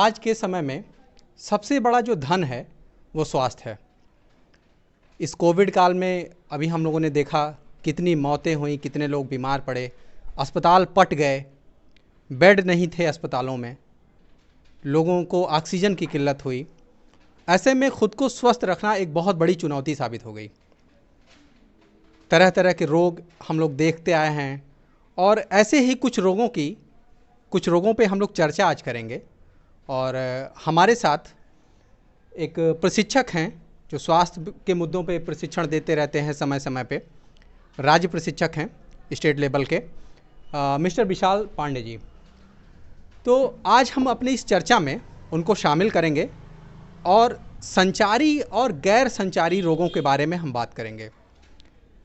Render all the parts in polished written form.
आज के समय में सबसे बड़ा जो धन है वो स्वास्थ्य है। इस कोविड काल में अभी हम लोगों ने देखा कितनी मौतें हुई, कितने लोग बीमार पड़े, अस्पताल पट गए, बेड नहीं थे अस्पतालों में, लोगों को ऑक्सीजन की किल्लत हुई। ऐसे में खुद को स्वस्थ रखना एक बहुत बड़ी चुनौती साबित हो गई। तरह तरह के रोग हम लोग देखते आए हैं और ऐसे ही कुछ रोगों पे हम लोग चर्चा आज करेंगे। और हमारे साथ एक प्रशिक्षक हैं जो स्वास्थ्य के मुद्दों पे प्रशिक्षण देते रहते हैं समय समय पे, राज्य प्रशिक्षक हैं स्टेट लेवल के, मिस्टर विशाल पांडे जी। तो आज हम अपनी इस चर्चा में उनको शामिल करेंगे और संचारी और गैर संचारी रोगों के बारे में हम बात करेंगे।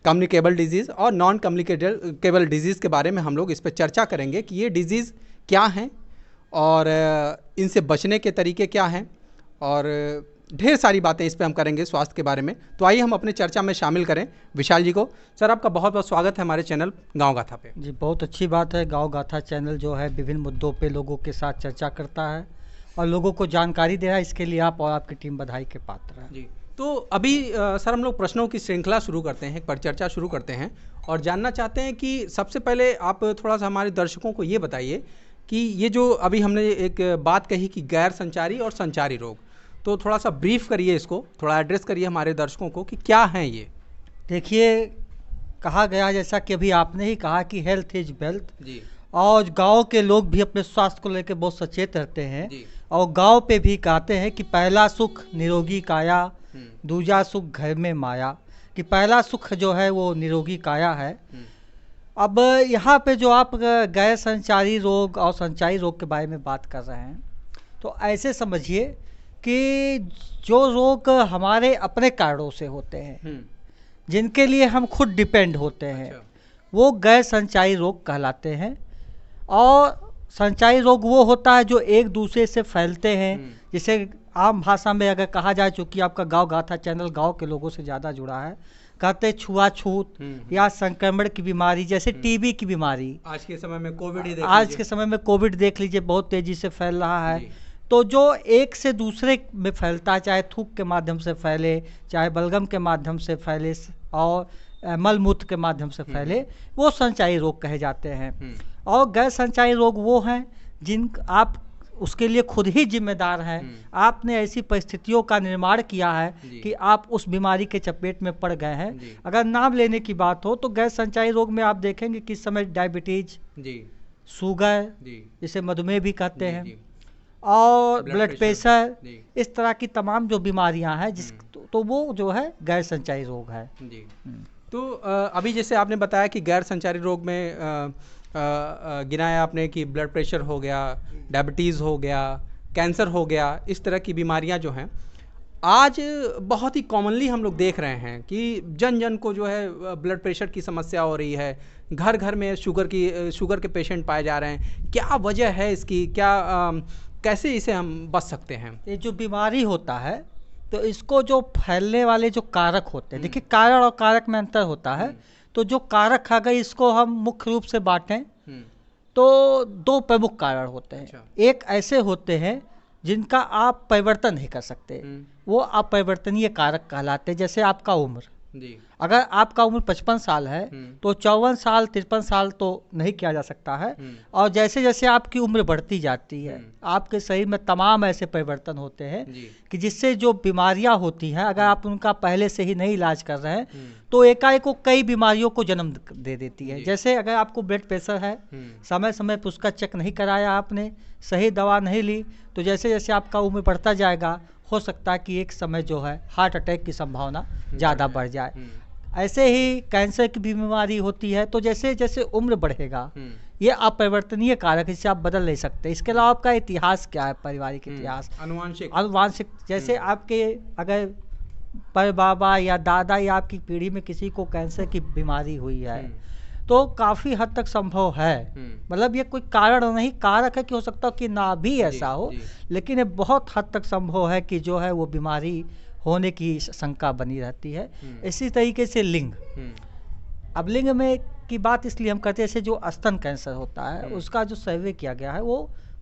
कम्युनिकेबल डिजीज़ और नॉन कम्युनिकेबल डिजीज़ के बारे में हम लोग इस पर चर्चा करेंगे कि ये डिजीज़ क्या हैं और इनसे बचने के तरीके क्या हैं, और ढेर सारी बातें इस पे हम करेंगे स्वास्थ्य के बारे में। तो आइए हम अपने चर्चा में शामिल करें विशाल जी को। सर, आपका बहुत बहुत स्वागत है हमारे चैनल गांव गाथा पे। जी, बहुत अच्छी बात है। गांव गाथा चैनल जो है विभिन्न मुद्दों पे लोगों के साथ चर्चा करता है और लोगों को जानकारी दे रहा है। इसके लिए आप और आपकी टीम बधाई के पात्र हैं। जी, तो अभी सर हम लोग प्रश्नों की श्रृंखला शुरू करते हैं, परिचर्चा शुरू करते हैं और जानना चाहते हैं कि सबसे पहले आप थोड़ा सा हमारे दर्शकों को ये बताइए कि ये जो अभी हमने एक बात कही कि गैर संचारी और संचारी रोग, तो थोड़ा सा ब्रीफ करिए, इसको थोड़ा एड्रेस करिए हमारे दर्शकों को कि क्या हैं ये। देखिए, कहा गया जैसा कि अभी आपने ही कहा कि हेल्थ इज वेल्थ जी, और गांव के लोग भी अपने स्वास्थ्य को लेकर बहुत सचेत रहते हैं जी, और गांव पे भी कहते हैं कि पहला सुख निरोगी काया, दूजा सुख घर में माया, कि पहला सुख जो है वो निरोगी काया है। अब यहाँ पे जो आप गैर संचारी रोग और संचारी रोग के बारे में बात कर रहे हैं, तो ऐसे समझिए कि जो रोग हमारे अपने कारणों से होते हैं, जिनके लिए हम खुद डिपेंड होते हैं, अच्छा, वो गैर संचारी रोग कहलाते हैं। और संचारी रोग वो होता है जो एक दूसरे से फैलते हैं। जिसे आम भाषा में अगर कहा जाए, चूँकि आपका गांव गाथा चैनल गांव के लोगों से ज़्यादा जुड़ा है, कहते हैं छुआछूत या संक्रमण की बीमारी, जैसे टीबी की बीमारी। आज के समय में कोविड ही आज के समय में कोविड देख लीजिए, बहुत तेज़ी से फैल रहा है। जी। तो जो एक से दूसरे में फैलता है, चाहे थूक के माध्यम से फैले, चाहे बलगम के माध्यम से फैले और मलमूत्र के माध्यम से फैले, वो संचारी रोग कहे जाते हैं। और गैर संचारी रोग वो हैं जिन आप उसके लिए खुद ही जिम्मेदार हैं। आपने ऐसी परिस्थितियों का निर्माण किया है कि आप उस बीमारी के चपेट में पड़ गए हैं। अगर नाम लेने की बात हो तो गैर संचारी रोग में आप देखेंगे कि इस समय डायबिटीज, शुगर, जिसे मधुमेह भी कहते हैं, और ब्लड प्रेशर, इस तरह की तमाम जो बीमारियां हैं तो वो जो है गैर संचारी रोग है। तो अभी जैसे आपने बताया कि गैर संचारी रोग में गिनाया आपने कि ब्लड प्रेशर हो गया, डायबिटीज़ हो गया, कैंसर हो गया, इस तरह की बीमारियां जो हैं आज बहुत ही कॉमनली हम लोग देख रहे हैं कि जन जन को जो है ब्लड प्रेशर की समस्या हो रही है। घर घर में शुगर के पेशेंट पाए जा रहे हैं। क्या वजह है इसकी? कैसे इसे हम बच सकते हैं? ये जो बीमारी होता है, तो इसको जो फैलने वाले जो कारक होते हैं, देखिए कारण और कारक में अंतर होता है। तो जो कारक अगर इसको हम मुख्य रूप से बांटें तो दो प्रमुख कारण होते हैं। अच्छा। एक ऐसे होते हैं जिनका आप परिवर्तन नहीं कर सकते, वो अपरिवर्तनीय कारक कहलाते हैं। जैसे आपका उम्र, अगर आपका उम्र 55 साल है तो 54 साल 53 साल तो नहीं किया जा सकता है। और जैसे जैसे आपकी उम्र बढ़ती जाती है, आपके शरीर में तमाम ऐसे परिवर्तन होते हैं कि जिससे जो बीमारियां होती हैं, अगर आप उनका पहले से ही नहीं इलाज कर रहे हैं तो एकाएक वो कई बीमारियों को जन्म दे देती है। जैसे अगर आपको ब्लड प्रेशर है, समय समय पर उसका चेक नहीं कराया आपने, सही दवा नहीं ली, तो जैसे जैसे आपका उम्र बढ़ता जाएगा, हो सकता है कि एक समय जो है हार्ट अटैक की संभावना ज़्यादा बढ़ जाए। ऐसे ही कैंसर की बीमारी होती है। तो जैसे जैसे उम्र बढ़ेगा, ये अपरिवर्तनीय कारक, इससे आप बदल नहीं सकते। इसके अलावा आपका इतिहास क्या है, पारिवारिक इतिहास, अनुवांशिक। जैसे आपके अगर पर बाबा या दादा या आपकी पीढ़ी में किसी को कैंसर की बीमारी हुई है तो काफ़ी हद तक संभव है। मतलब ये कोई कारण नहीं, कारक है कि हो सकता है कि ना भी ऐसा हो, लेकिन ये बहुत हद तक संभव है कि जो है वो बीमारी होने की शंका बनी रहती है। इसी तरीके से लिंग, अब लिंग में की बात इसलिए हम करते हैं, जैसे जो स्तन कैंसर होता है उसका जो सर्वे किया गया है वो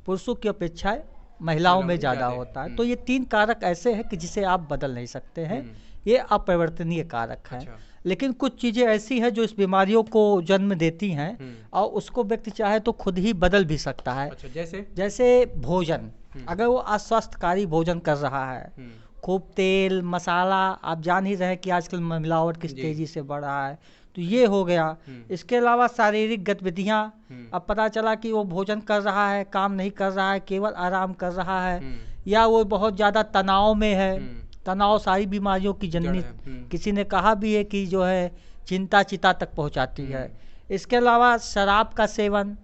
पुरुषों की अपेक्षा महिलाओं में ज़्यादा होता है। तो ये 3 कारक ऐसे हैं कि जिसे आप बदल नहीं सकते हैं, ये अपरिवर्तनीय कारक है। अच्छा। लेकिन कुछ चीज़ें ऐसी हैं जो इस बीमारियों को जन्म देती हैं और उसको व्यक्ति चाहे तो खुद ही बदल भी सकता है। अच्छा, जैसे भोजन, अगर वो अस्वस्थकारी भोजन कर रहा है, खूब तेल मसाला, आप जान ही रहे हैं कि आजकल मिलावट किस तेजी से बढ़ रहा है, तो ये हो गया। इसके अलावा शारीरिक गतिविधियां, अब पता चला कि वो भोजन कर रहा है, काम नहीं कर रहा है, केवल आराम कर रहा है, या वो बहुत ज़्यादा तनाव में है। तनाव सारी बीमारियों की जननी, किसी ने कहा भी है कि जो है चिंता चिता तक पहुंचाती है। इसके अलावा शराब का सेवन,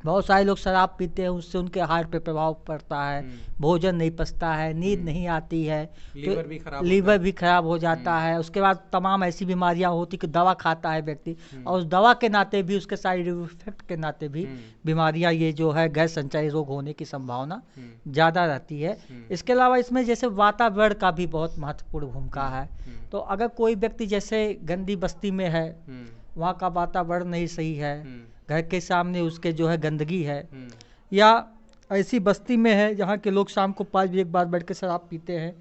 बहुत सारे लोग शराब पीते हैं, उससे उनके हार्ट पे प्रभाव पड़ता है, भोजन नहीं पचता है, नींद नहीं आती है, लीवर भी खराब हो जाता है। उसके बाद तमाम ऐसी बीमारियां होती कि दवा खाता है व्यक्ति, और उस दवा के नाते भी, उसके साइड इफेक्ट के नाते भी बीमारियां, ये जो है गैर संचारी रोग होने की संभावना ज़्यादा रहती है। इसके अलावा इसमें जैसे वातावरण का भी बहुत महत्वपूर्ण भूमिका है। तो अगर कोई व्यक्ति जैसे गंदी बस्ती में है, वहाँ का वातावरण नहीं सही है, घर के सामने उसके जो है गंदगी है, या ऐसी बस्ती में है जहाँ के लोग शाम को 5 बजे एक बार बैठ के शराब पीते हैं,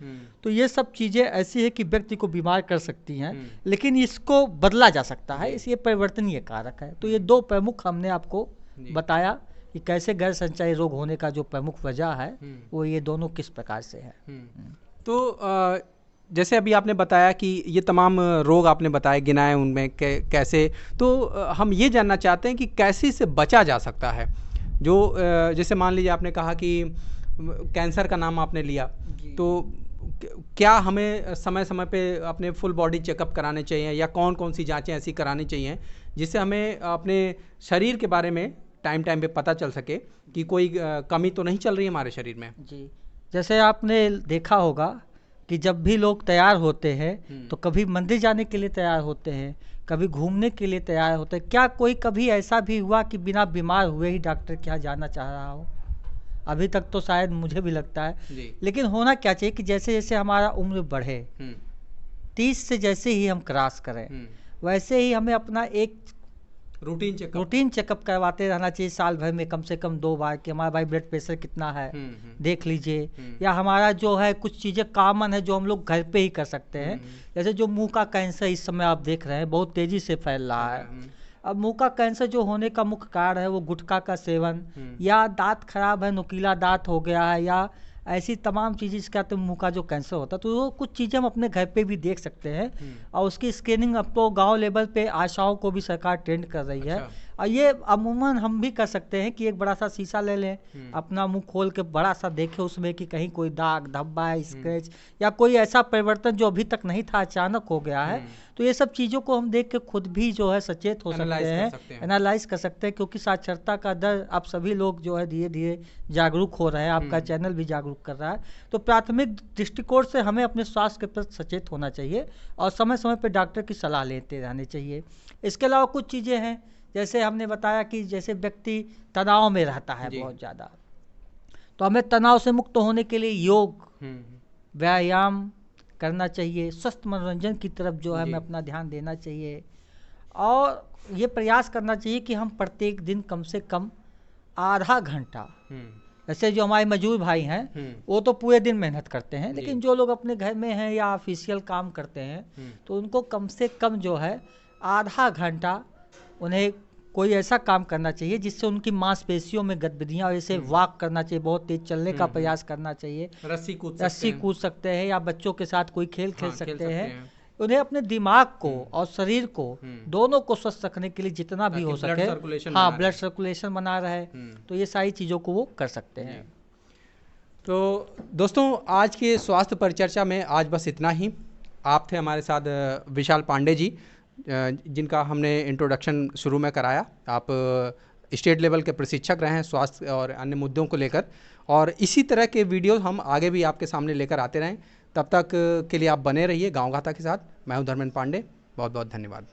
तो ये सब चीज़ें ऐसी है कि व्यक्ति को बीमार कर सकती हैं, लेकिन इसको बदला जा सकता है, इसलिए परिवर्तनीय कारक है। तो ये 2 प्रमुख हमने आपको बताया कि कैसे गैर संचारी रोग होने का जो प्रमुख वजह है वो ये दोनों किस प्रकार से है। तो जैसे अभी आपने बताया कि ये तमाम रोग आपने बताए, गिनाए, उनमें कैसे, तो हम ये जानना चाहते हैं कि कैसे इससे बचा जा सकता है। जो जैसे मान लीजिए आपने कहा कि कैंसर का नाम आपने लिया, तो क्या हमें समय समय पे अपने फुल बॉडी चेकअप कराने चाहिए, या कौन कौन सी जांचें ऐसी करानी चाहिए जिससे हमें अपने शरीर के बारे में टाइम टाइम पे पता चल सके कि कोई कमी तो नहीं चल रही है हमारे शरीर में। जी, जैसे आपने देखा होगा कि जब भी लोग तैयार होते हैं तो कभी मंदिर जाने के लिए तैयार होते हैं, कभी घूमने के लिए तैयार होते हैं। क्या कोई कभी ऐसा भी हुआ कि बिना बीमार हुए ही डॉक्टर के यहाँ जाना चाह रहा हो? अभी तक तो शायद मुझे भी लगता है। लेकिन होना क्या चाहिए कि जैसे जैसे हमारा उम्र बढ़े, 30 से जैसे ही हम क्रॉस करें, वैसे ही हमें अपना एक रूटीन चेकअप करवाते रहना चाहिए, साल भर में कम से कम 2 बार, कि हमारा भाई ब्लड प्रेशर कितना है देख लीजिए। या हमारा जो है कुछ चीज़ें कॉमन है जो हम लोग घर पे ही कर सकते हैं, जैसे जो मुंह का कैंसर इस समय आप देख रहे हैं बहुत तेज़ी से फैल रहा है। अब मुंह का कैंसर जो होने का मुख्य कारण है वो गुटखा का सेवन, या दांत खराब है, नुकीला दांत हो गया है, या ऐसी तमाम चीज़ें जिसका तो मुंह का जो कैंसर होता है। तो वो कुछ चीज़ें हम अपने घर पे भी देख सकते हैं, और उसकी स्क्रीनिंग अब तो गांव लेवल पे आशाओं को भी सरकार ट्रेंड कर रही है। और ये अमूमन हम भी कर सकते हैं कि एक बड़ा सा शीशा ले लें, अपना मुंह खोल के बड़ा सा देखें उसमें कि कहीं कोई दाग धब्बा है, स्क्रैच, या कोई ऐसा परिवर्तन जो अभी तक नहीं था अचानक हो गया है। तो ये सब चीज़ों को हम देख के खुद भी जो है सचेत हो सकते हैं, एनालाइज कर सकते हैं, क्योंकि साक्षरता का दर आप सभी लोग जो है धीरे धीरे जागरूक हो रहे हैं, आपका चैनल भी जागरूक कर रहा है। तो प्राथमिक दृष्टिकोण से हमें अपने स्वास्थ्य के प्रति सचेत होना चाहिए और समय समय पर डॉक्टर की सलाह लेते रहने चाहिए। इसके अलावा कुछ चीज़ें हैं, जैसे हमने बताया कि जैसे व्यक्ति तनाव में रहता है बहुत ज़्यादा, तो हमें तनाव से मुक्त होने के लिए योग, व्यायाम करना चाहिए, स्वस्थ मनोरंजन की तरफ जो है हमें अपना ध्यान देना चाहिए, और ये प्रयास करना चाहिए कि हम प्रत्येक दिन कम से कम आधा घंटा, जैसे जो हमारे मजदूर भाई हैं वो तो पूरे दिन मेहनत करते हैं, लेकिन जो लोग अपने घर में हैं या ऑफिशियल काम करते हैं तो उनको कम से कम जो है आधा घंटा उन्हें कोई ऐसा काम करना चाहिए जिससे उनकी मांसपेशियों में गतिविधियां, और जैसे वॉक करना चाहिए, बहुत तेज चलने का प्रयास करना चाहिए, रस्सी कूद सकते हैं, या बच्चों के साथ कोई खेल खेल सकते हैं। उन्हें अपने दिमाग को और शरीर को दोनों को स्वस्थ रखने के लिए जितना भी हो सके, ब्लड सर्कुलेशन बना रहे, तो ये सारी चीज़ों को वो कर सकते हैं। तो दोस्तों, आज के स्वास्थ्य परिचर्चा में आज बस इतना ही। आप थे हमारे साथ विशाल पांडे जी, जिनका हमने इंट्रोडक्शन शुरू में कराया। आप स्टेट लेवल के प्रशिक्षक रहे हैं स्वास्थ्य और अन्य मुद्दों को लेकर, और इसी तरह के वीडियो हम आगे भी आपके सामने लेकर आते रहें। तब तक के लिए आप बने रहिए गाँव गाथा के साथ। मैं हूं धर्मेंद्र पांडे, बहुत बहुत धन्यवाद।